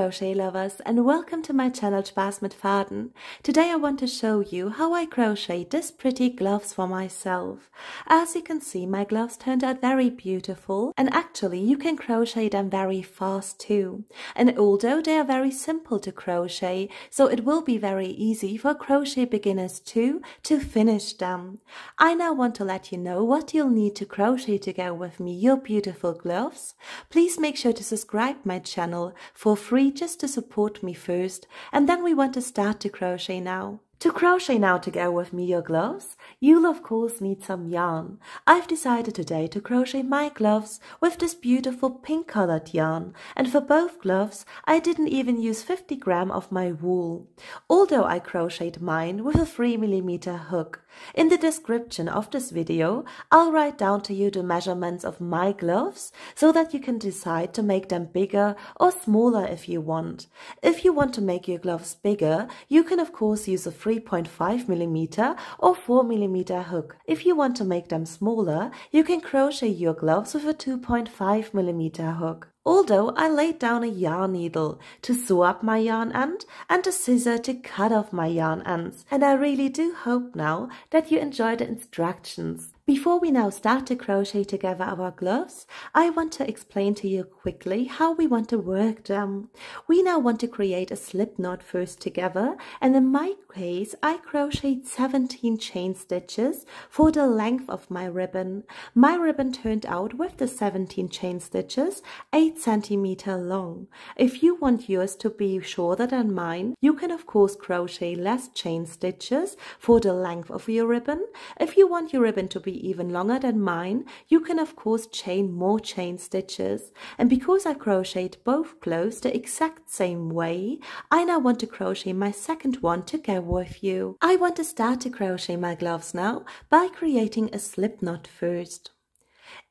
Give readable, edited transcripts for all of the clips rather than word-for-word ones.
crochet lovers, and welcome to my channel Spaß mit Faden. Today I want to show you how I crochet this pretty gloves for myself. As you can see, my gloves turned out very beautiful, and actually you can crochet them very fast too. And although they are very simple to crochet, so it will be very easy for crochet beginners too to finish them. I now want to let you know what you'll need to crochet to go with me your beautiful gloves. Please make sure to subscribe my channel for free just to support me first, and then we want to start to crochet now. To crochet now to go with me your gloves, you'll of course need some yarn. I've decided today to crochet my gloves with this beautiful pink colored yarn, and for both gloves I didn't even use 50 grams of my wool, although I crocheted mine with a 3mm hook. In the description of this video, I'll write down to you the measurements of my gloves so that you can decide to make them bigger or smaller if you want. If you want to make your gloves bigger, you can of course use a 3.5mm or 4mm hook. If you want to make them smaller, you can crochet your gloves with a 2.5mm hook. Although I laid down a yarn needle to sew up my yarn end and a scissor to cut off my yarn ends, and I really do hope now that you enjoy the instructions. Before we now start to crochet together our gloves, I want to explain to you quickly how we want to work them. We now want to create a slip knot first together, and in my case I crocheted 17 chain stitches for the length of my ribbon. My ribbon turned out with the 17 chain stitches 8 centimeters long. If you want yours to be shorter than mine, you can of course crochet less chain stitches for the length of your ribbon. If you want your ribbon to be even longer than mine, you can of course chain more chain stitches. And because I crocheted both gloves the exact same way, I now want to crochet my second one to go with you. I want to start to crochet my gloves now by creating a slip knot first.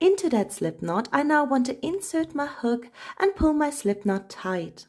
Into that slip knot I now want to insert my hook and pull my slip knot tight.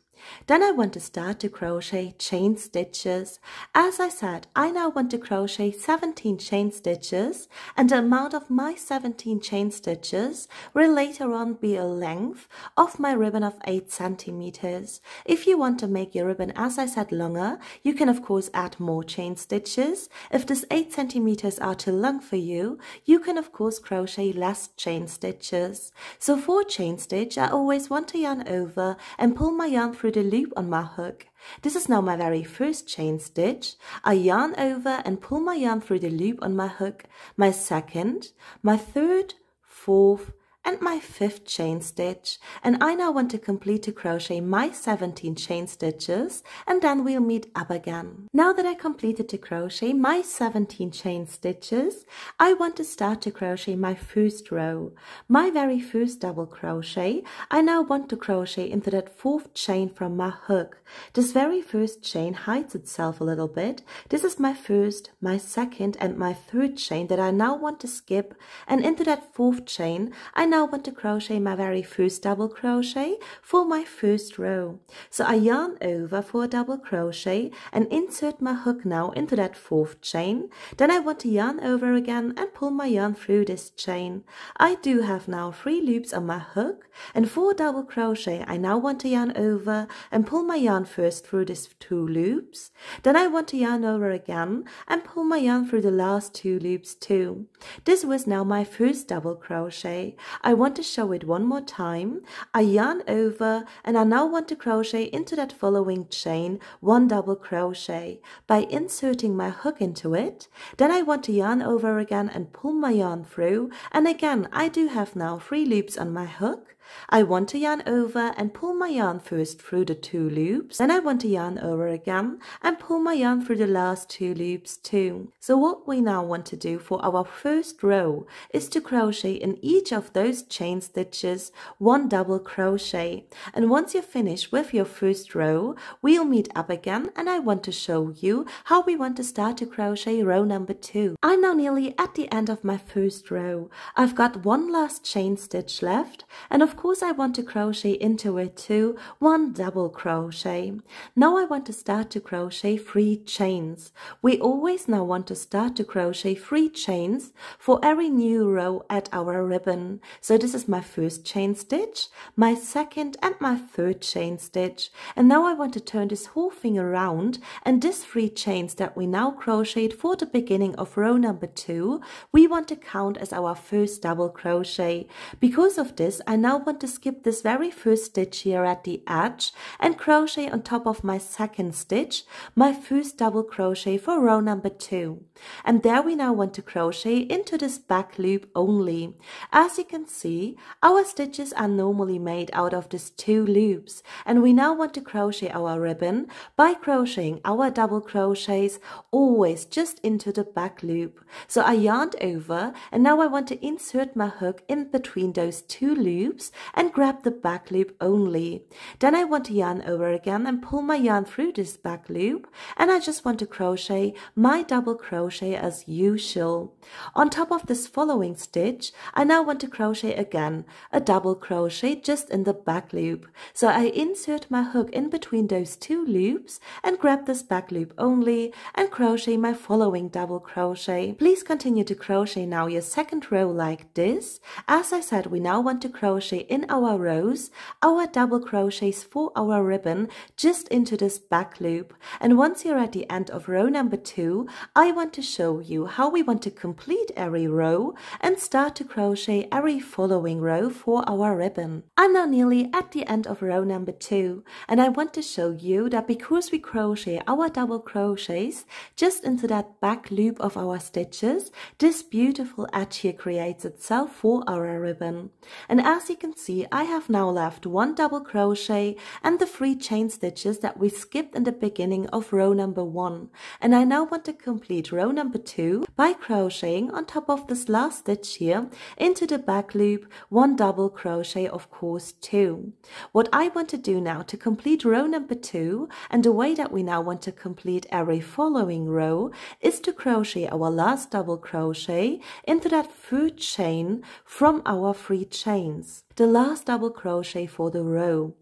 Then I want to start to crochet chain stitches. As I said, I now want to crochet 17 chain stitches, and the amount of my 17 chain stitches will later on be a length of my ribbon of 8 centimeters. If you want to make your ribbon, as I said, longer, you can of course add more chain stitches. If this 8 centimeters are too long for you, you can of course crochet less chain stitches. So for chain stitch, I always want to yarn over and pull my yarn through the loop on my hook. This is now my very first chain stitch. I yarn over and pull my yarn through the loop on my hook, my second, my third, fourth, and my fifth chain stitch, and I now want to complete to crochet my 17 chain stitches, and then we'll meet up again. Now that I completed to crochet my 17 chain stitches, I want to start to crochet my first row. My very first double crochet, I now want to crochet into that fourth chain from my hook. This very first chain hides itself a little bit. This is my first, my second, and my third chain that I now want to skip, and into that fourth chain I now want to crochet my very first double crochet for my first row. So I yarn over for a double crochet and insert my hook now into that fourth chain. Then I want to yarn over again and pull my yarn through this chain. I do have now 3 loops on my hook, and for a double crochet I now want to yarn over and pull my yarn first through these 2 loops. Then I want to yarn over again and pull my yarn through the last 2 loops too. This was now my first double crochet. I want to show it one more time. I yarn over and I now want to crochet into that following chain 1 double crochet by inserting my hook into it. Then I want to yarn over again and pull my yarn through, and again I do have now 3 loops on my hook. I want to yarn over and pull my yarn first through the 2 loops, then I want to yarn over again and pull my yarn through the last 2 loops too. So what we now want to do for our first row is to crochet in each of those chain stitches 1 double crochet, and once you're finished with your first row, we'll meet up again and I want to show you how we want to start to crochet row number 2. I'm now nearly at the end of my first row. I've got 1 last chain stitch left, and of of course I want to crochet into it too, 1 double crochet. Now I want to start to crochet 3 chains. We always now want to start to crochet 3 chains for every new row at our ribbon. So this is my first chain stitch, my second and my third chain stitch. And now I want to turn this whole thing around, and these 3 chains that we now crocheted for the beginning of row number 2, we want to count as our first double crochet. Because of this, I now want to skip this very first stitch here at the edge and crochet on top of my second stitch, my first double crochet for row number 2. And there we now want to crochet into this back loop only. As you can see, our stitches are normally made out of these 2 loops, and we now want to crochet our ribbon by crocheting our double crochets always just into the back loop. So I yarned over, and now I want to insert my hook in between those 2 loops and grab the back loop only. Then I want to yarn over again and pull my yarn through this back loop, and I just want to crochet my double crochet as usual. On top of this following stitch, I now want to crochet again a double crochet just in the back loop. So I insert my hook in between those 2 loops and grab this back loop only and crochet my following double crochet. Please continue to crochet now your second row like this. As I said, we now want to crochet in our rows our double crochets for our ribbon just into this back loop. And once you're at the end of row number 2, I want to show you how we want to complete every row and start to crochet every following row for our ribbon. I'm now nearly at the end of row number 2, and I want to show you that because we crochet our double crochets just into that back loop of our stitches, this beautiful edge here creates itself for our ribbon. And as you can see, I have now left 1 double crochet and the 3 chain stitches that we skipped in the beginning of row number 1. And I now want to complete row number 2 by crocheting on top of this last stitch here into the back loop 1 double crochet, of course 2. What I want to do now to complete row number 2, and the way that we now want to complete every following row, is to crochet our last double crochet into that 3rd chain from our 3 chains, the last double crochet for the row.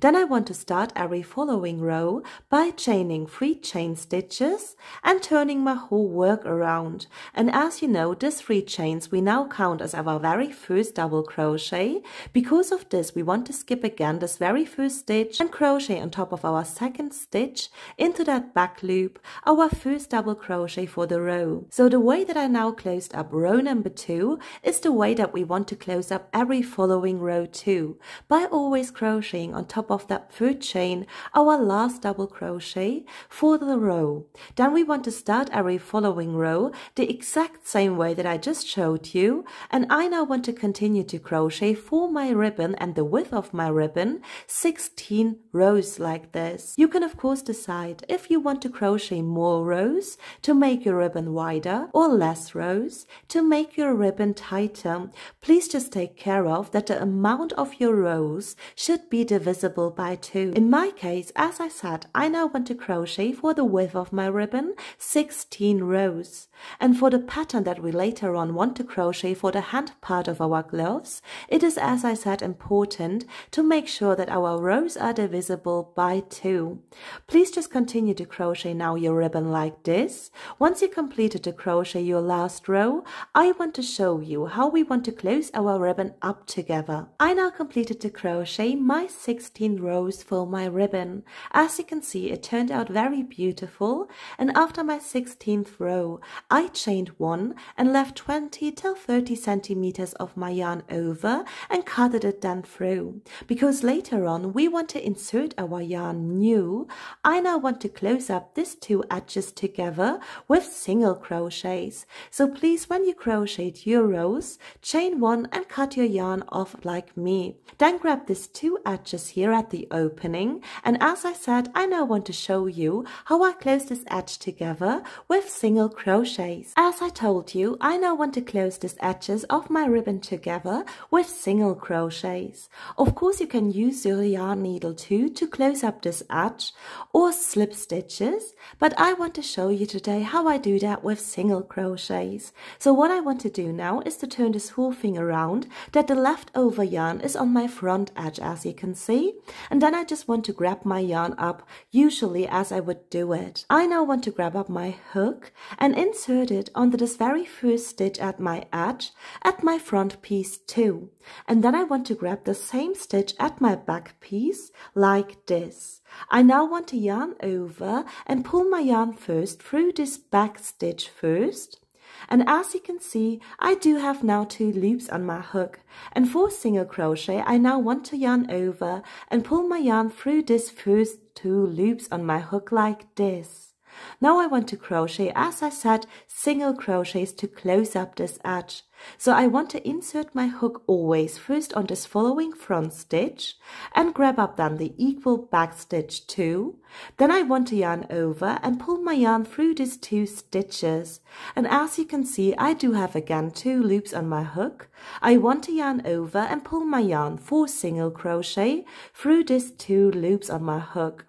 Then I want to start every following row by chaining 3 chain stitches and turning my whole work around. And as you know, these 3 chains we now count as our very first double crochet. Because of this, we want to skip again this very first stitch and crochet on top of our second stitch into that back loop, our first double crochet for the row. So the way that I now closed up row number 2 is the way that we want to close up every following row too, by always crocheting on top of that 3rd chain our last double crochet for the row. Then we want to start every following row the exact same way that I just showed you, and I now want to continue to crochet for my ribbon and the width of my ribbon 16 rows like this. You can of course decide if you want to crochet more rows to make your ribbon wider or less rows to make your ribbon tighter. Please just take care of that the amount of your rows should be divisible by 2. In my case, as I said, I now want to crochet for the width of my ribbon 16 rows. And for the pattern that we later on want to crochet for the hand part of our gloves, it is, as I said, important to make sure that our rows are divisible by 2. Please just continue to crochet now your ribbon like this. Once you completed to crochet your last row, I want to show you how we want to close our ribbon up together. I now completed to crochet my 16 rows for my ribbon. As you can see, it turned out very beautiful, and after my 16th row, I chained 1 and left 20 till 30 centimeters of my yarn over and cutted it then through. Because later on we want to insert our yarn new, I now want to close up these 2 edges together with single crochets. So please, when you crochet your rows, chain 1 and cut your yarn off like me. Then grab these 2 edges here at the opening, and as I said, I now want to show you how I close this edge together with single crochets. As I told you, I now want to close these edges of my ribbon together with single crochets. Of course, you can use your yarn needle too to close up this edge or slip stitches, but I want to show you today how I do that with single crochets. So what I want to do now is to turn this whole thing around that the leftover yarn is on my front edge, as you can see, and then I just want to grab my yarn up usually as I would do it. I now want to grab up my hook and insert it onto this very first stitch at my edge at my front piece too, and then I want to grab the same stitch at my back piece like this. I now want to yarn over and pull my yarn first through this back stitch first. And as you can see, I do have now 2 loops on my hook, and for single crochet I now want to yarn over and pull my yarn through this first 2 loops on my hook like this. Now I want to crochet, as I said, single crochets to close up this edge. So I want to insert my hook always first on this following front stitch and grab up then the equal back stitch too. Then I want to yarn over and pull my yarn through these 2 stitches. And as you can see, I do have again 2 loops on my hook. I want to yarn over and pull my yarn for single crochet through these 2 loops on my hook.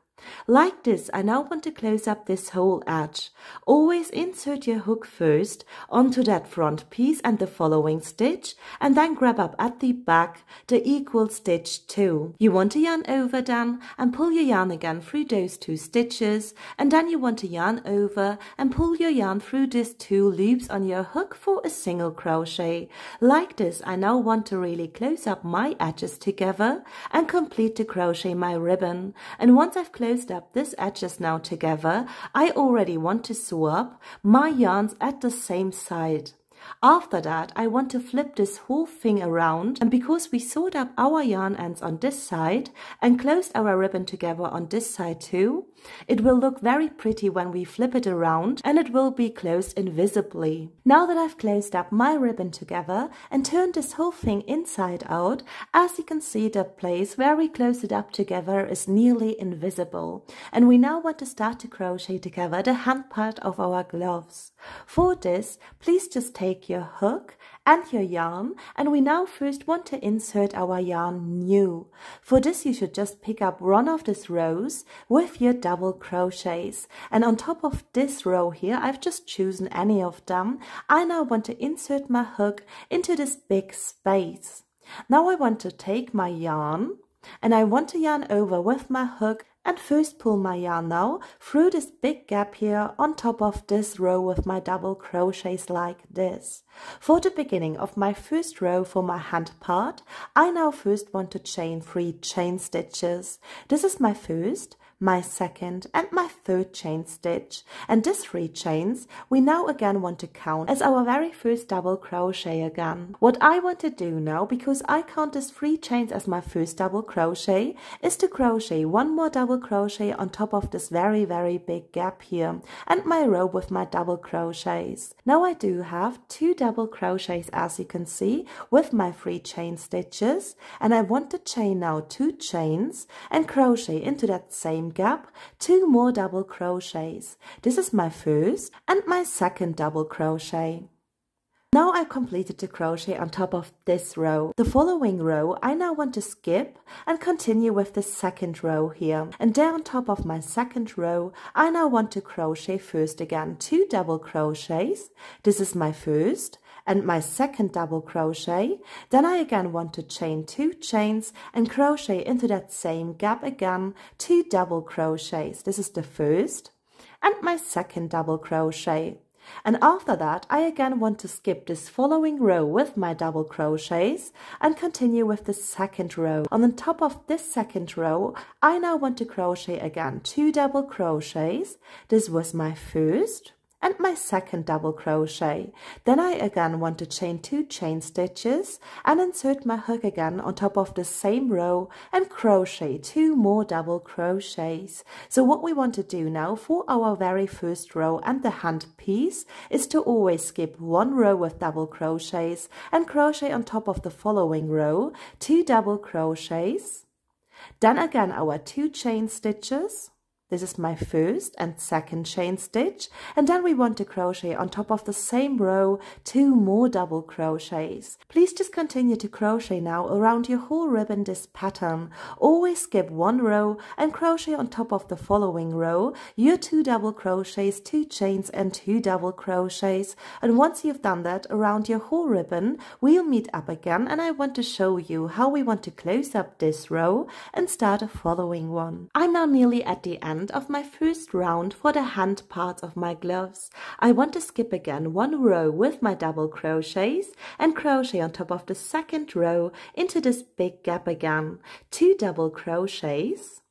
Like this, I now want to close up this whole edge. Always insert your hook first onto that front piece and the following stitch, and then grab up at the back the equal stitch too. You want to yarn over then and pull your yarn again through those 2 stitches, and then you want to yarn over and pull your yarn through these 2 loops on your hook for a single crochet. Like this, I now want to really close up my edges together and complete to crochet my ribbon. And once I've closed up these edges now together, I already want to sew up my yarns at the same side. After that, I want to flip this whole thing around, and because we sewed up our yarn ends on this side and closed our ribbon together on this side too, it will look very pretty when we flip it around, and it will be closed invisibly. Now that I've closed up my ribbon together and turned this whole thing inside out, as you can see, the place where we closed it up together is nearly invisible, and we now want to start to crochet together the hand part of our gloves. For this, please just take your hook and your yarn, and we now first want to insert our yarn new. For this, you should just pick up one of these rows with your double crochets, and on top of this row here, I've just chosen any of them. I now want to insert my hook into this big space. Now I want to take my yarn and I want to yarn over with my hook and first pull my yarn now through this big gap here on top of this row with my double crochets like this. For the beginning of my first row for my hand part, I now first want to chain 3 chain stitches. This is my first, my second and my third chain stitch, and these 3 chains we now again want to count as our very first double crochet again. What I want to do now, because I count these 3 chains as my first double crochet, is to crochet 1 more double crochet on top of this very big gap here and my row with my double crochets. Now I do have 2 double crochets, as you can see, with my 3 chain stitches, and I want to chain now 2 chains and crochet into that same gap 2 more double crochets. This is my first and my second double crochet. Now I've completed the crochet on top of this row. The following row I now want to skip and continue with the second row here. And there on top of my second row, I now want to crochet first again 2 double crochets. This is my first and my second double crochet. Then I again want to chain 2 chains and crochet into that same gap again 2 double crochets. This is the first and my second double crochet. And after that, I again want to skip this following row with my double crochets and continue with the second row. On the top of this second row, I now want to crochet again 2 double crochets. This was my first and my second double crochet. Then I again want to chain 2 chain stitches and insert my hook again on top of the same row and crochet 2 more double crochets. So what we want to do now for our very first row and the hand piece is to always skip 1 row with double crochets and crochet on top of the following row 2 double crochets. Then again our 2 chain stitches. This is my first and second chain stitch, and then we want to crochet on top of the same row 2 more double crochets. Please just continue to crochet now around your whole ribbon this pattern. Always skip 1 row and crochet on top of the following row your 2 double crochets, 2 chains and 2 double crochets. And once you've done that around your whole ribbon, we'll meet up again, and I want to show you how we want to close up this row and start a following one. I'm now nearly at the end of my first round for the hand parts of my gloves. I want to skip again 1 row with my double crochets and crochet on top of the second row into this big gap again, 2 double crochets.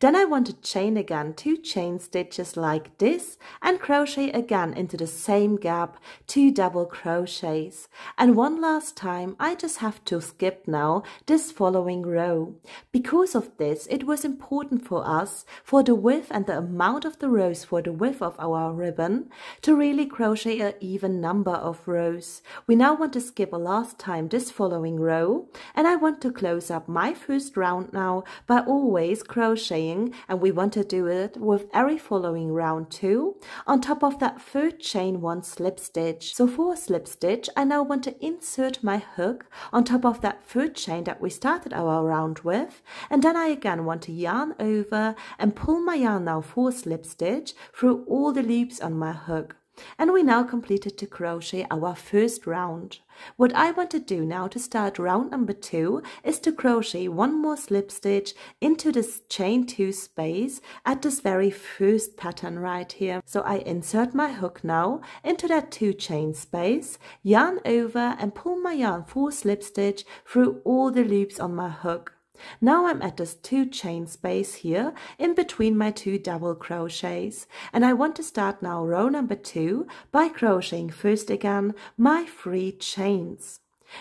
Then I want to chain again 2 chain stitches like this and crochet again into the same gap, 2 double crochets. And one last time I just have to skip now this following row. Because of this, it was important for us, for the width and the amount of the rows for the width of our ribbon, to really crochet an even number of rows. We now want to skip a last time this following row, and I want to close up my first round now by always crocheting, and we want to do it with every following round too. On top of that third chain 1 slip stitch. So for a slip stitch, I now want to insert my hook on top of that third chain that we started our round with, and then I again want to yarn over and pull my yarn now for a slip stitch through all the loops on my hook. And we now completed to crochet our first round. What I want to do now to start round number 2 is to crochet 1 more slip stitch into this chain 2 space at this very first pattern right here. So I insert my hook now into that 2 chain space, yarn over and pull my yarn for a slip stitch through all the loops on my hook. Now I'm at this 2 chain space here in between my 2 double crochets, and I want to start now row number 2 by crocheting first again my 3 chains.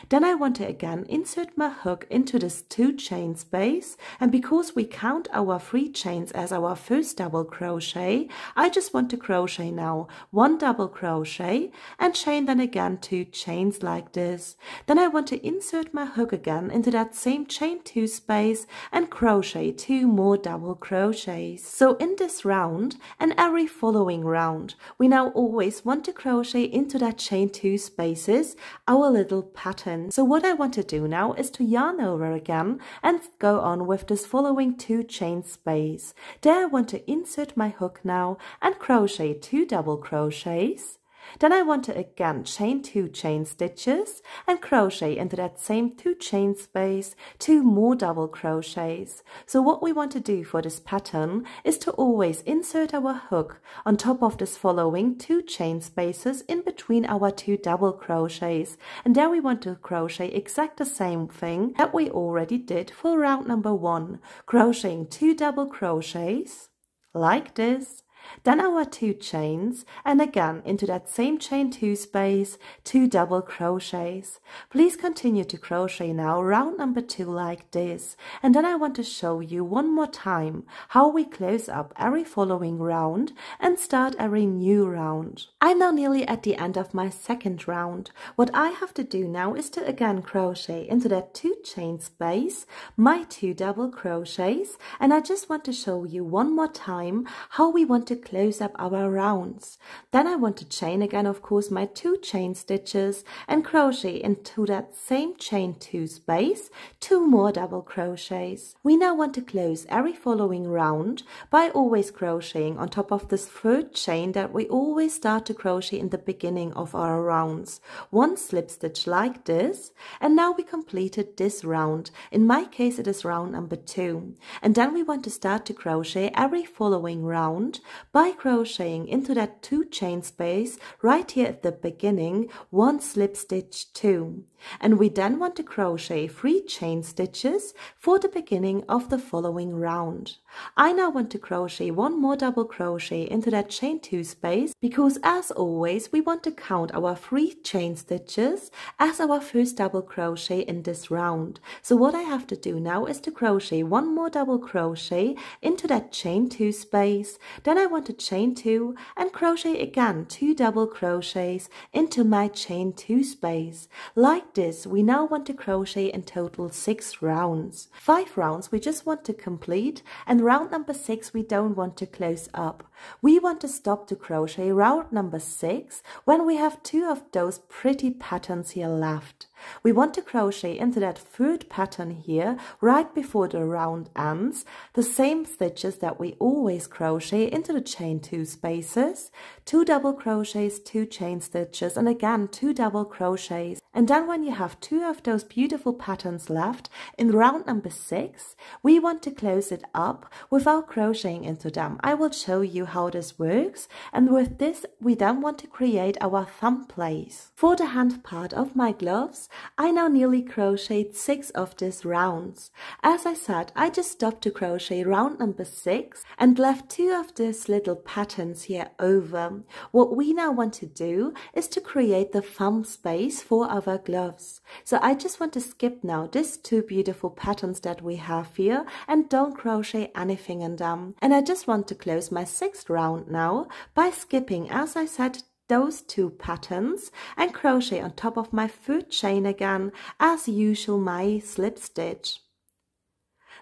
Then I want to again insert my hook into this 2 chain space, and because we count our 3 chains as our first double crochet, I just want to crochet now 1 double crochet and chain then again 2 chains like this. Then I want to insert my hook again into that same chain 2 space and crochet 2 more double crochets. So in this round and every following round, we now always want to crochet into that chain 2 spaces our little pattern. So what I want to do now is to yarn over again and go on with this following 2 chain space. There I want to insert my hook now and crochet 2 double crochets. Then I want to again chain 2 chain stitches and crochet into that same 2 chain space 2 more double crochets. So what we want to do for this pattern is to always insert our hook on top of this following 2 chain spaces in between our 2 double crochets, and there we want to crochet exact the same thing that we already did for round number 1, crocheting 2 double crochets like this. Then our 2 chains, and again into that same chain 2 space 2 double crochets. Please continue to crochet now round number 2 like this, and then I want to show you one more time how we close up every following round and start every new round. I'm now nearly at the end of my second round. What I have to do now is to again crochet into that 2 chain space my 2 double crochets, and I just want to show you one more time how we want to close up our rounds. Then I want to chain again, of course, my 2 chain stitches and crochet into that same chain 2 space 2 more double crochets. We now want to close every following round by always crocheting on top of this third chain that we always start to crochet in the beginning of our rounds. 1 slip stitch like this, and now we completed this round. In my case it is round number 2, and then we want to start to crochet every following round by crocheting into that 2 chain space right here at the beginning 1 slip stitch 2, and we then want to crochet 3 chain stitches for the beginning of the following round. I now want to crochet 1 more double crochet into that chain 2 space, because as always we want to count our 3 chain stitches as our first double crochet in this round. So what I have to do now is to crochet 1 more double crochet into that chain 2 space. Then I want to chain 2 and crochet again 2 double crochets into my chain 2 space. Like this, we now want to crochet in total 6 rounds. 5 rounds we just want to complete, and round number 6 we don't want to close up. We want to stop to crochet round number 6 when we have 2 of those pretty patterns here left. We want to crochet into that third pattern here right before the round ends, the same stitches that we always crochet into the chain 2 spaces, 2 double crochets, 2 chain stitches, and again 2 double crochets. And then when you have 2 of those beautiful patterns left in round number 6, we want to close it up without crocheting into them. I will show you how this works, and with this we then want to create our thumb place. For the hand part of my gloves, I now nearly crocheted 6 of these rounds. As I said, I just stopped to crochet round number 6 and left 2 of these little patterns here over. What we now want to do is to create the thumb space for our gloves. So I just want to skip now these 2 beautiful patterns that we have here and don't crochet anything in them. And I just want to close my 6th round now by skipping, as I said, those 2 patterns and crochet on top of my third chain again, as usual, my slip stitch.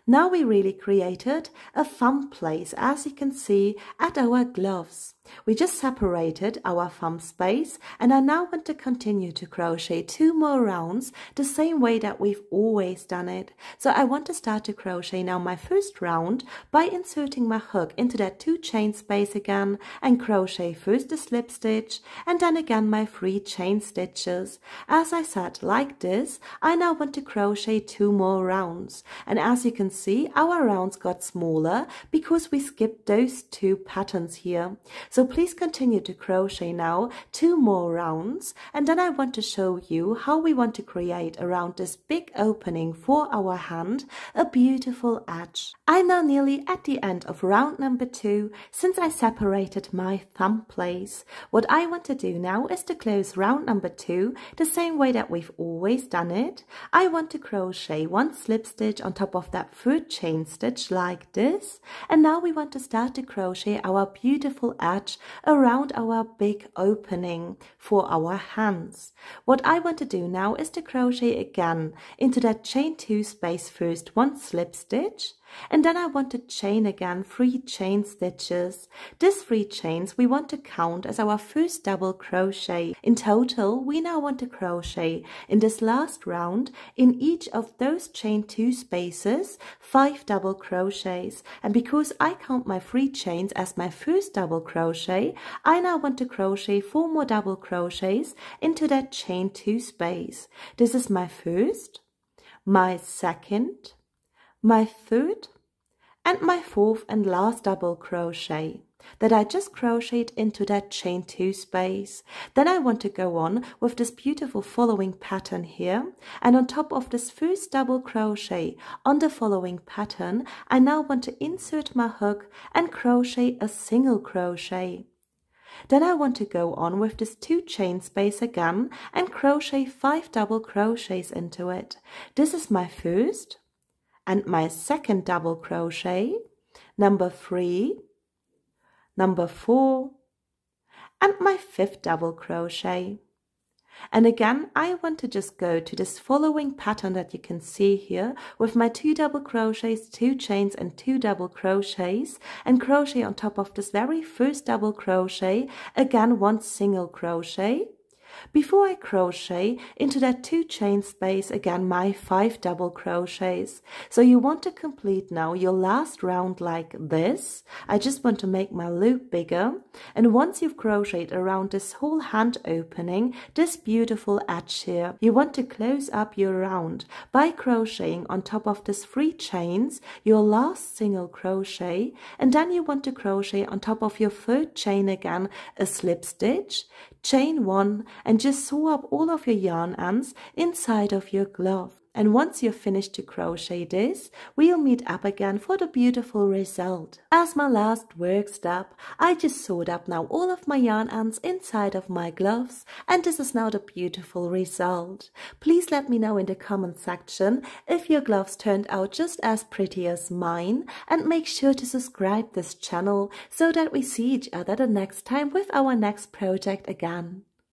Now we really created a thumb place, as you can see, at our gloves. We just separated our thumb space, and I now want to continue to crochet 2 more rounds the same way that we've always done it. So I want to start to crochet now my first round by inserting my hook into that 2 chain space again and crochet first the slip stitch and then again my 3 chain stitches. As I said, like this, I now want to crochet 2 more rounds, and as you can see, our rounds got smaller because we skipped those 2 patterns here. So please continue to crochet now 2 more rounds, and then I want to show you how we want to create around this big opening for our hand a beautiful edge. I'm now nearly at the end of round number 2 since I separated my thumb place. What I want to do now is to close round number 2 the same way that we've always done it. I want to crochet 1 slip stitch on top of that third chain stitch like this, and now we want to start to crochet our beautiful edge around our big opening for our hands. What I want to do now is to crochet again into that chain 2 space first 1 slip stitch, and then I want to chain again 3 chain stitches. These 3 chains we want to count as our first double crochet. In total, we now want to crochet in this last round in each of those chain 2 spaces 5 double crochets, and because I count my 3 chains as my first double crochet, I now want to crochet 4 more double crochets into that chain 2 space. This is my first, my second, my third, and my 4th and last double crochet that I just crocheted into that chain 2 space. Then I want to go on with this beautiful following pattern here, and on top of this first double crochet on the following pattern, I now want to insert my hook and crochet a single crochet. Then I want to go on with this 2 chain space again and crochet 5 double crochets into it. This is my first and my second double crochet, number 3, number 4, and my 5th double crochet. And again, I want to just go to this following pattern that you can see here with my 2 double crochets, 2 chains and 2 double crochets, and crochet on top of this very first double crochet, again 1 single crochet. Before I crochet into that 2 chain space again my 5 double crochets. So you want to complete now your last round like this. I just want to make my loop bigger, and once you've crocheted around this whole hand opening, this beautiful edge here, you want to close up your round by crocheting on top of this 3 chains your last single crochet, and then you want to crochet on top of your 3rd chain again a slip stitch, chain 1, and just sew up all of your yarn ends inside of your glove. And once you're finished to crochet this, we'll meet up again for the beautiful result. As my last work step, I just sewed up now all of my yarn ends inside of my gloves, and this is now the beautiful result. Please let me know in the comment section if your gloves turned out just as pretty as mine, and make sure to subscribe this channel so that we see each other the next time with our next project again.